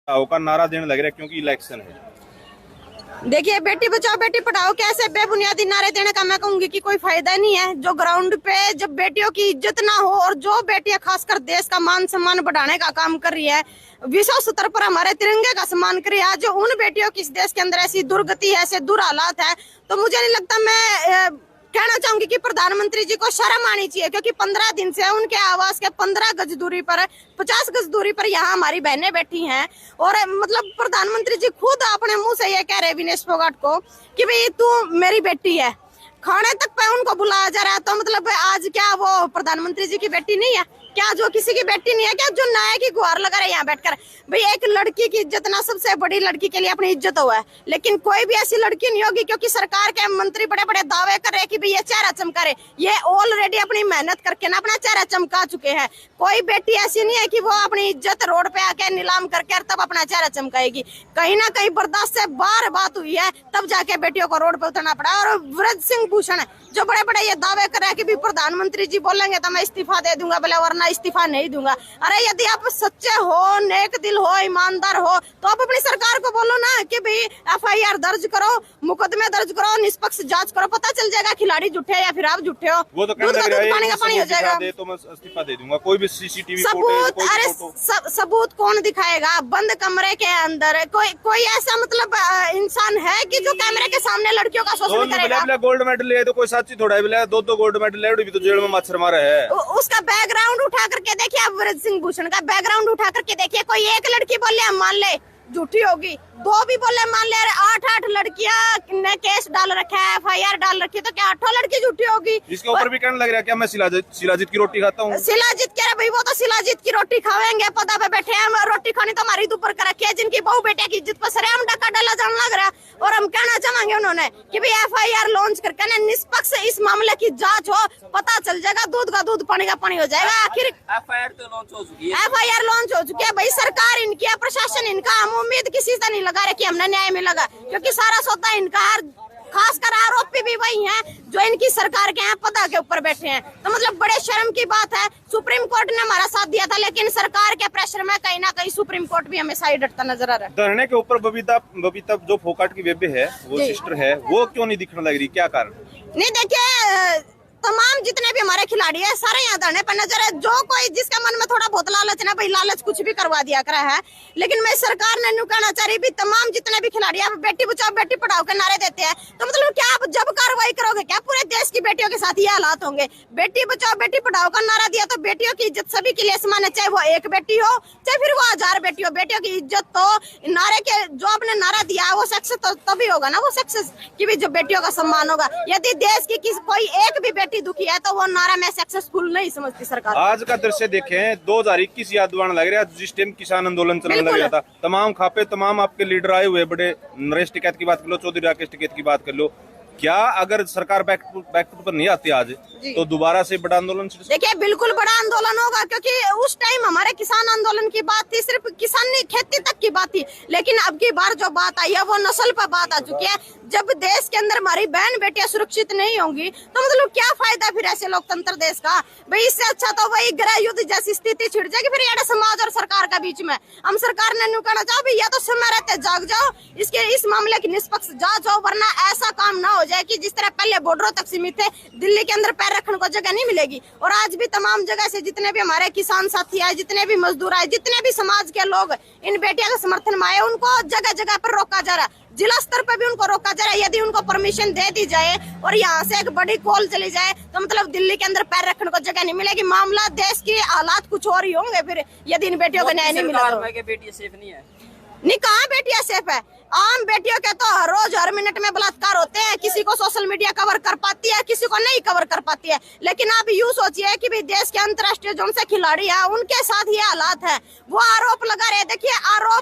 का नारा देने लग रहा है क्योंकि इलेक्शन है। देखिए, बेटी बचाओ बेटी पढ़ाओ के ऐसे बेबुनियादी नारे देने का मैं कहूंगी कि कोई फायदा नहीं है। जो ग्राउंड पे जब बेटियों की इज्जत ना हो और जो बेटियां खासकर देश का मान सम्मान बढ़ाने का काम कर रही है, विश्व स्तर पर हमारे तिरंगे का सम्मान कर रही है, जो उन बेटियों की इस देश के अंदर ऐसी दुर्गति है, ऐसे दुर हालात है, तो मुझे नहीं लगता, मैं कहना चाहूंगी कि प्रधानमंत्री जी को शर्म आनी चाहिए, क्योंकि 15 दिन से उनके आवास के 15 गज दूरी पर 50 गज दूरी पर यहाँ हमारी बहनें बैठी हैं। और मतलब प्रधानमंत्री जी खुद अपने मुंह से ये कह रहे हैं विनेश फोगाट को कि भाई तू मेरी बेटी है, खाने तक पे उनको बुलाया जा रहा है। तो मतलब आज क्या वो प्रधानमंत्री जी की बेटी नहीं है क्या, जो किसी की बेटी नहीं है क्या, जो नायक की गुहार लगा रहे यहाँ बैठकर? भाई एक लड़की की इज्जत ना सबसे बड़ी लड़की के लिए अपनी इज्जत हुआ है, लेकिन कोई भी ऐसी लड़की नहीं होगी, क्योंकि सरकार के मंत्री बड़े बड़े दावे कर रहे हैं कि भाई ये चेहरा चमका रहे, ये ऑलरेडी अपनी मेहनत करके ना अपना चेहरा चमका चुके हैं। कोई बेटी ऐसी नहीं है कि वो अपनी इज्जत रोड पे आके नीलाम करके तब अपना चेहरा चमकाएगी। कहीं ना कहीं बर्दाश्त से बाहर बात हुई है, तब जाके बेटियों को रोड पे उतरना पड़ा। और ब्रज सिंह भूषण जो बड़े बड़े ये दावे कर रहे हैं कि भी प्रधानमंत्री जी बोलेंगे तो मैं इस्तीफा दे दूंगा, बोले वरना इस्तीफा नहीं दूंगा। अरे यदि आप सच्चे हो, नेक दिल हो, ईमानदार हो, तो आप अपनी सरकार को बोलो ना कि भाई FIR दर्ज करो, मुकदमे दर्ज करो, निष्पक्ष जांच करो, पता चल जाएगा खिलाड़ी झूठे या फिर आप झूठे हो। वो तो दूध का दूध पानी का पानी हो जाएगा। तो मैं इस्तीफा दे दूंगा। कोई भी CCTV सबूत, अरे सबूत कौन दिखाएगा? बंद कमरे के अंदर कोई ऐसा मतलब इंसान है कि जो कैमरे के सामने लड़कियों का शोषण करेगा? गोल्ड मेडल ले तो कोई साथी थोड़ा है, दो गोल्ड मेडल ले भी तो जेल में मच्छर मारा है। उसका बैकग्राउंड उठा करके देखिए, आप ब्रज सिंह भूषण का बैकग्राउंड उठा करके देखिए। कोई एक लड़की बोले मान ले झूठी होगी, दो भी बोले मान ले, 8 लड़कियां ने केस डाल रखा है, FIR डाल रखी है, तो क्या 8 लड़की झूठी होगी? इसके ऊपर भी कहने लग रहा है क्या मैं शिलाजीत की रोटी खाता हूँ? शिलाजीत कह रहे भाई वो तो शिलाजीत की रोटी खावेंगे, पदा पे बैठे हैं, रोटी खानी तो हमारी ऊपर कर रखी है, जिनकी बहू बेटे की इज्जत पर सरेआम डका डाला जाने लग रहा है। और हम कहना चाहेंगे उन्होंने कि भाई FIR लॉन्च करके ना निष्पक्ष इस मामले की जांच हो, पता चल जाएगा, दूध का दूध पानी का पानी हो जाएगा। आखिर FIR तो लॉन्च हो चुकी है, FIR लॉन्च हो चुकी है भाई, सरकार इनकी है, प्रशासन इनका, हम उम्मीद किसी से नहीं लगा रहे कि हमने न्याय मिलेगा, क्योंकि सारा सौदा इनका है। खासकर आरोपी भी वही हैं जो इनकी सरकार के हैं, पदा के ऊपर बैठे हैं। तो मतलब बड़े शर्म की बात है। सुप्रीम कोर्ट ने हमारा साथ दिया था, लेकिन सरकार के प्रेशर में कहीं ना कहीं सुप्रीम कोर्ट भी हमें साइड हटता नजर आ रहा है। धरने के ऊपर बबीता जो फोगाट की बेबे है, वो सिस्टर है, वो क्यों नहीं दिखने लग रही, क्या कारण? नहीं देखिए, तमाम जितने भी हमारे खिलाड़ी है सारे यहाँ धरने पर नजर है। जो कोई जिसके मन में थोड़ा बहुत लालच ना, भाई लालच कुछ भी करवा दिया करा है, लेकिन मैं सरकार ने न्यू कहना चाह रही भी, तमाम जितने भी खिलाड़ी आप बेटी बचाओ बेटी पढ़ाओ के नारे देते हैं, तो मतलब क्या आप जब कार्रवाई करोगे क्या पूरे देश की बेटियों के साथ ये हालात होंगे? बेटी बचाओ बेटी पढ़ाओ का नारा दिया तो बेटियों की इज्जत सभी के लिए समान है, चाहे वो एक बेटी हो चाहे फिर वो 1000 बेटी हो। बेटियों की इज्जत तो नारे के जो आपने नारा दिया वो सक्सेस तो तभी होगा ना, वो सक्सेस की भी जो बेटियों का सम्मान होगा। यदि देश की कोई एक भी बेटी दुखी है तो वो नारा मैं सक्सेसफुल नहीं समझती सरकार। आज का दृश्य देखें, 2021 याद दिलाने लग रहा है, जिस टाइम किसान आंदोलन चलने लग गया था, तमाम खापे तमाम आपके लीडर आए हुए, बड़े नरेश टिकैत की बात कर लो, चौधरी राकेश टिकैत की बात कर लो, क्या अगर सरकार बैकफुट पर नहीं आती आज तो दोबारा से बड़ा आंदोलन? देखिए बिल्कुल बड़ा आंदोलन होगा, क्योंकि उस टाइम हमारे किसान आंदोलन की बात थी, सिर्फ किसान खेती तक की बात थी, लेकिन अब की बार जो बात आई है वो नस्ल पर बात आ चुकी है। जब देश के अंदर हमारी बहन बेटियां सुरक्षित नहीं होंगी तो मतलब क्या फायदा फिर ऐसे लोकतंत्र देश का? भाई इससे अच्छा तो वही गृह युद्ध जैसी स्थिति छिड़ जाएगी फिर ये समाज और सरकार का बीच में। हम सरकार ने न्यू कहना चाहो या तो समय रहते जाग जाओ, इस मामले की निष्पक्ष जांच हो, वरना ऐसा काम ना हो जाए कि जिस तरह पहले बॉर्डरों तक सीमित थे, दिल्ली के अंदर पैर रखने को जगह नहीं मिलेगी। और आज भी तमाम जगह से जितने भी हमारे किसान साथी आए, जितने भी मजदूर आए, जितने भी समाज के लोग इन बेटियों के समर्थन में आए, उनको जगह जगह पर रोका जा रहा है, जिला स्तर पर भी उनको रोका जा रहा है। यदि उनको परमिशन दे दी जाए और यहाँ से एक बड़ी कॉल चली जाए तो मतलब दिल्ली के अंदर पैर रखने को जगह नहीं मिलेगी। मामला देश के हालात कुछ और ही होंगे फिर यदि इन बेटियों को न्याय नहीं मिला तो। बेटियां सेफ नहीं है? नहीं, कहाँ बेटियां सेफ है? आम बेटियों के तो हर रोज हर मिनट में बलात्कार होते हैं। किसी को सोशल मीडिया कवर कर पाती है, किसी को नहीं कवर कर पाती है। लेकिन आप यूँ सोचिए कि भाई देश के अंतर्राष्ट्रीय जोन से खिलाड़ी है, उनके साथ ये हालात है, वो आरोप लगा रहे हैं। देखिए आरोप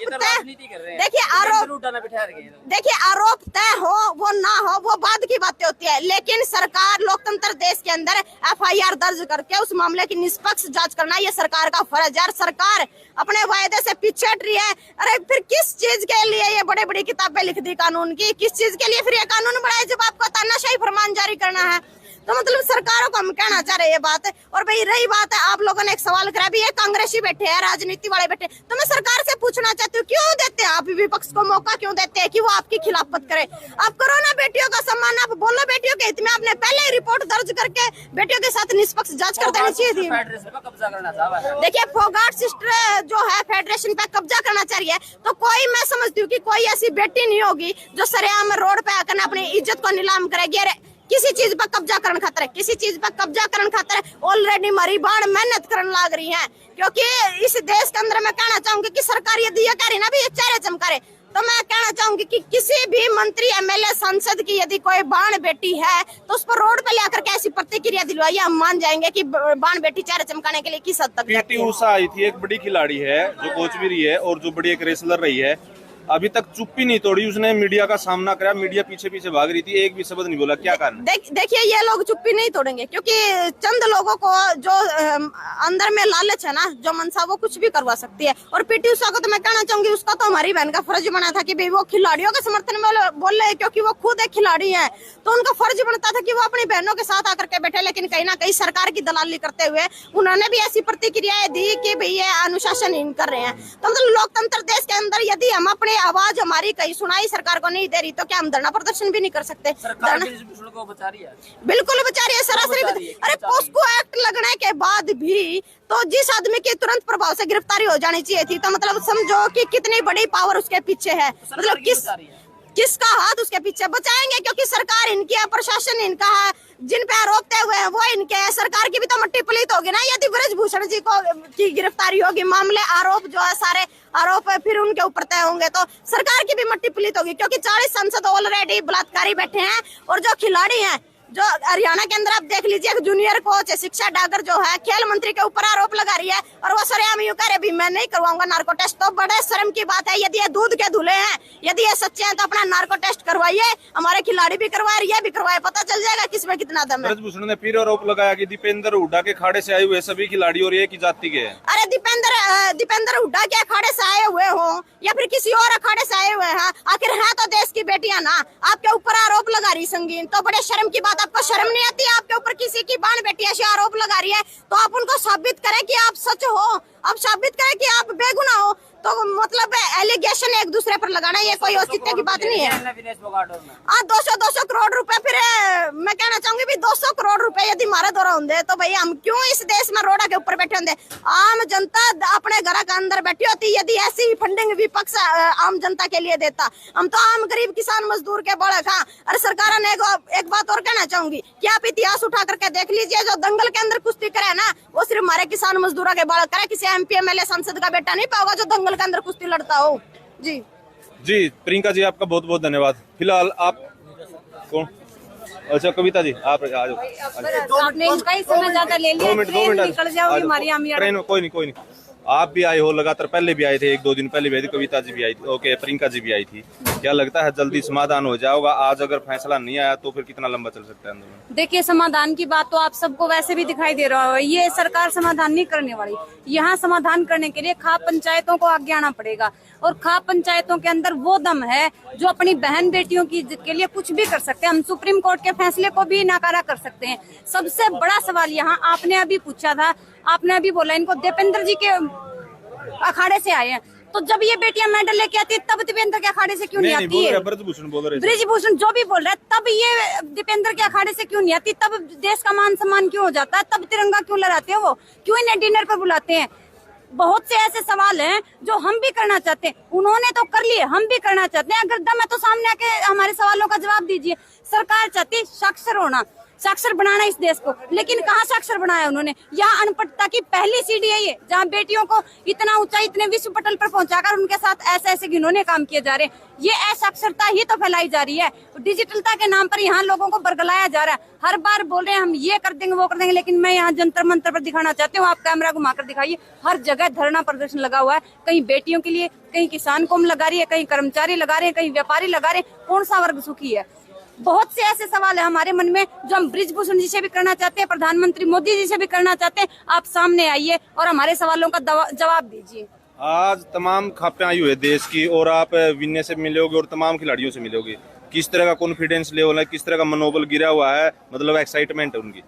आरोप तय हो वो ना हो वो बाद की बातें होती है, लेकिन सरकार लोकतंत्र देश के अंदर FIR दर्ज करके उस मामले की निष्पक्ष जांच करना ये सरकार का फर्ज है। सरकार अपने वायदे से पीछे हट रही है। अरे फिर किस चीज के लिए ये बड़े बड़ी किताबें लिख दी कानून की? किस चीज के लिए फिर ये कानून बनाए जब आपको तानाशाही फरमान जारी करना है? तो मतलब सरकारों को हम कहना चाह रहे हैं ये बात। और भाई रही बात है, आप लोगों ने एक सवाल करा भी, ये कांग्रेसी बैठे हैं, राजनीति वाले बैठे, तो मैं सरकार से पूछना चाहती हूँ क्यों देते हैं आप विपक्ष को मौका, क्यों देते हैं कि वो आपकी खिलाफत करे? आप करो ना बेटियों का सम्मान, आप बोलो बेटियों के हित में, आपने पहले ही रिपोर्ट दर्ज करके बेटियों के साथ निष्पक्ष जांच कर देनी चाहिए थी। फेडरेशन पर कब्जा करना चाह रहा है। देखिए फोगाट सिस्टर जो है फेडरेशन पे कब्जा करना चाह रही है, तो कोई मैं समझती हूँ कि कोई ऐसी बेटी नहीं होगी जो सरेआम रोड पे आकर अपनी इज्जत को नीलाम करेगी। अरे किसी चीज पर कब्जा करने खातर, किसी चीज पर कब्जा करने खातर ऑलरेडी हमारी बाढ़ मेहनत करने लग रही है। क्योंकि इस देश के अंदर मैं कहना चाहूंगी कि सरकार यदि ये कह रही ना भी ये चेहरे चमका रहे, तो मैं कहना चाहूंगी कि किसी भी मंत्री, एमएलए, सांसद की यदि कोई बाण बेटी है तो उस पर रोड पे लेकर के ऐसी प्रतिक्रिया दिलवाइए, हम मान जाएंगे कि बाण बेटी चेहरे चमकाने के लिए किस हद तक पीटी उषा आई थी, एक बड़ी खिलाड़ी है जो कोच भी रही है और जो बड़ी एक रेसलर रही है, अभी तक चुप्पी नहीं तोड़ी, उसने मीडिया का सामना करा, मीडिया पीछे पीछे भाग रही थी, एक भी शब्द नहीं बोला, क्या कारण? देखिए ये लोग चुप्पी नहीं तोड़ेंगे क्योंकि चंद लोगों को जो अंदर में लालच है ना, जो मनसा, वो कुछ भी करवा सकती है। और पीटी उषा को तो मैं कहना चाहूंगी उसका तो हमारी बहन का फर्ज बना था कि भाई वो खिलाड़ियों के समर्थन में बोल रहे, क्योंकि वो खुद एक खिलाड़ी है, तो उनका फर्ज बनता था कि वो अपनी बहनों के साथ आकर के बैठे। लेकिन कहीं ना कहीं सरकार की दलाली करते हुए उन्होंने भी ऐसी प्रतिक्रियाएं दी कि भाई ये अनुशासनहीन कर रहे हैं। तो मतलब लोकतंत्र देश के अंदर यदि हम अपनी आवाज हमारी कहीं सुनाई सरकार को नहीं दे रही, तो क्या हम धरना प्रदर्शन भी नहीं कर सकते? को बचा रही है, बिल्कुल बचा रही है, सरासरी। अरे पोस्को एक्ट लगने के बाद भी तो जिस आदमी की तुरंत प्रभाव से गिरफ्तारी हो जानी चाहिए थी, तो मतलब समझो कि कितनी बड़ी पावर उसके पीछे है। मतलब किसका हाथ उसके पीछे? बचाएंगे क्योंकि सरकार इनकी है, प्रशासन इनका है, जिन पे आरोप तय हुए हैं वो इनके हैं। सरकार की भी तो मट्टी पलीत होगी ना यदि ब्रजभूषण जी को की गिरफ्तारी होगी, मामले, आरोप जो है सारे आरोप फिर उनके ऊपर तय होंगे, तो सरकार की भी मट्टी पलीत होगी। क्योंकि 40 सांसद ऑलरेडी बलात्कारी बैठे हैं और जो खिलाड़ी हैं, जो हरियाणा के अंदर आप देख लीजिए, एक जूनियर कोच है, शिक्षा डागर जो है, खेल मंत्री के ऊपर आरोप लगा रही है और वो सरेआम यूं कह रहे भी मैं नहीं करवाऊंगा नार्को टेस्ट। तो बड़े शर्म की बात है। यदि ये दूध के धुले हैं, यदि ये सच्चे हैं, तो अपना नार्को टेस्ट करवाइए, हमारे खिलाड़ी भी करवाए, ये भी करवाए, पता चल जाएगा किसमें कितना दम है। ब्रजभूषण ने फिर आरोप लगाया कि दीपेंद्र हुड्डा के अखाड़े से आए हुए सभी खिलाड़ी और एक ही जाति के हैं। अरे दीपेंद्र हुड्डा के अखाड़े से आए हुए हो या फिर किसी और अखाड़े से आए हुए हैं, आखिर है तो देश की बेटियां ना, आपके ऊपर आरोप लगा रही संगीन, तो बड़े शर्म की बात। आपको शर्म नहीं आती? आपके ऊपर किसी की बाण बेटी ऐसे आरोप लगा रही है, तो आप उनको साबित करें कि आप सच हो, आप साबित करें कि आप बेगुनाह हो। तो मतलब एलिगेशन एक दूसरे पर लगाना ये कोई औचित्य की बात नहीं है। 200 करोड़ रुपए, फिर मैं कहना चाहूंगी भी 200 करोड़ रुपए यदि हमारे द्वारा होंगे तो भाई हम क्यों इस देश में रोड़ा के ऊपर बैठे होंगे? आम जनता अपने घर के अंदर बैठी होती यदि ऐसी फंडिंग विपक्ष आम जनता के लिए देता। हम तो आम गरीब किसान मजदूर के बड़े खा। अरे सरकार ने एक बात और कहना चाहूंगी कि आप इतिहास उठा करके देख लीजिए, जो दंगल के अंदर कुश्ती करे ना, वो सिर्फ हमारे किसान मजदूरों के बड़े करे, किसी MP MLA सांसद का बेटा नहीं पाओगा जो दंगल के अंदर कुश्ती लड़ता हो। जी प्रियंका जी आपका बहुत बहुत धन्यवाद। फिलहाल आप कौन? अच्छा कविता जी आप आ जाओ। आपने इनका ही समय ज्यादा ले लिया, 2 मिनट निकल जाओगी हमारी ट्रेन में। कोई नहीं आप भी आए हो लगातार, पहले भी आए थे, 1-2 दिन पहले भी आई थी, कविता जी भी आई थी, ओके प्रियंका जी भी आई थी। क्या लगता है जल्दी समाधान हो जाएगा? आज अगर फैसला नहीं आया तो फिर कितना लंबा चल सकता है आंदोलन? देखिए समाधान की बात तो आप सबको वैसे भी दिखाई दे रहा है, ये सरकार समाधान नहीं करने वाली। यहाँ समाधान करने के लिए खाप पंचायतों को आगे आना पड़ेगा और खाप पंचायतों के अंदर वो दम है जो अपनी बहन बेटियों की इज्जत के लिए कुछ भी कर सकते हैं। हम सुप्रीम कोर्ट के फैसले को भी नकारा कर सकते हैं। सबसे बड़ा सवाल यहाँ आपने अभी पूछा था, आपने अभी बोला इनको दीपेंद्र जी के अखाड़े से आए हैं, तो जब ये बेटियां मेडल लेके आती है तब दीपेंद्र के अखाड़े से क्यों नहीं आती है? ब्रजभूषण जो भी बोल रहा है, तब ये दीपेंद्र के अखाड़े से क्यों नहीं आती? तब देश का मान सम्मान क्यों हो जाता है? तब तिरंगा क्यों लहराते हैं वो? क्यों इन्हें डिनर पर बुलाते हैं? बहुत से ऐसे सवाल हैं जो हम भी करना चाहते हैं, उन्होंने तो कर लिए, हम भी करना चाहते हैं। अगर दम है तो सामने आके हमारे सवालों का जवाब दीजिए। सरकार चाहती है साक्षर होना, साक्षर बनाना इस देश को, लेकिन कहाँ साक्षर बनाया उन्होंने? यहाँ अनपढ़ता की पहली सीढ़ी है ये, जहाँ बेटियों को इतना ऊंचाई, इतने विश्व पटल पर पहुंचाकर उनके साथ ऐसे घिनौने काम किए जा रहे हैं। ये असाक्षरता ही तो फैलाई जा रही है। डिजिटलता के नाम पर यहाँ लोगों को बरगलाया जा रहा है। हर बार बोल रहे हैं हम ये कर देंगे वो कर देंगे, लेकिन मैं यहाँ जंतर मंतर पर दिखाना चाहती हूँ। आप कैमरा घुमाकर दिखाइए, हर जगह धरना प्रदर्शन लगा हुआ है। कहीं बेटियों के लिए, कहीं किसान कौम लगा रही है, कहीं कर्मचारी लगा रहे हैं, कहीं व्यापारी लगा रहे हैं। कौन सा वर्ग सुखी है? बहुत से ऐसे सवाल है हमारे मन में जो हम ब्रजभूषण जी से भी करना चाहते हैं, प्रधानमंत्री मोदी जी से भी करना चाहते हैं। आप सामने आइए और हमारे सवालों का जवाब दीजिए। आज तमाम खापें आई हुई है देश की और आप विनय से मिलोगे और तमाम खिलाड़ियों से मिलोगे। किस तरह का कॉन्फिडेंस लेवल है, किस तरह का मनोबल गिरा हुआ है, मतलब एक्साइटमेंट है उनकी?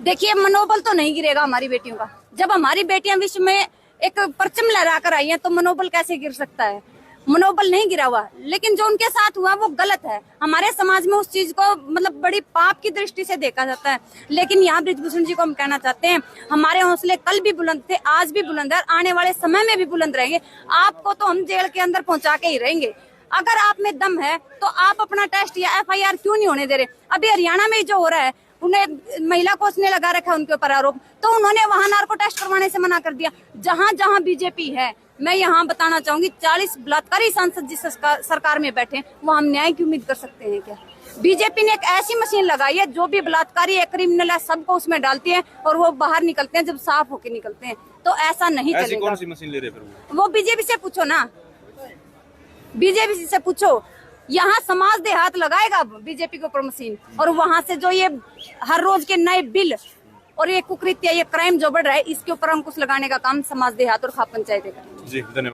देखिए, मनोबल तो नहीं गिरेगा हमारी बेटियों का। जब हमारी बेटियां विश्व में एक परचम लहरा कर आई हैं तो मनोबल कैसे गिर सकता है? मनोबल नहीं गिरा हुआ, लेकिन जो उनके साथ हुआ वो गलत है। हमारे समाज में उस चीज को मतलब बड़ी पाप की दृष्टि से देखा जाता है। लेकिन यहाँ बृजभूषण जी को हम कहना चाहते हैं, हमारे हौसले कल भी बुलंद थे, आज भी बुलंद है और आने वाले समय में भी बुलंद रहेंगे। आपको तो हम जेल के अंदर पहुंचा के ही रहेंगे। अगर आप में दम है तो आप अपना टेस्ट या FIR क्यों नहीं होने दे रहे? अभी हरियाणा में जो हो रहा है, उन्हें महिला को उसने लगा रखा है उनके ऊपर आरोप, तो उन्होंने वहां नार्को टेस्ट करवाने से मना कर दिया। जहां जहां बीजेपी है, मैं यहाँ बताना चाहूंगी, 40 बलात्कारी सांसद जिस सरकार में बैठे, वो हम न्याय की उम्मीद कर सकते हैं क्या? बीजेपी ने एक ऐसी मशीन लगाई है, जो भी बलात्कारी है, क्रिमिनल है, सबको उसमें डालती है और वो बाहर निकलते हैं जब साफ होके निकलते हैं। तो ऐसा नहीं ऐसी चलेगा। कौन सी मशीन ले रहे फिर वो बीजेपी से पूछो ना, बीजेपी से पूछो। यहाँ समाज दे हाथ लगाएगा बीजेपी के ऊपर मशीन, और वहां से जो ये हर रोज के नए बिल और ये कुकृत्य, ये क्राइम जो बढ़ रहा है, इसके ऊपर अंकुश लगाने का काम समाज दे हाथ और खाप पंचायत करेंगे। जी, धन्यवाद।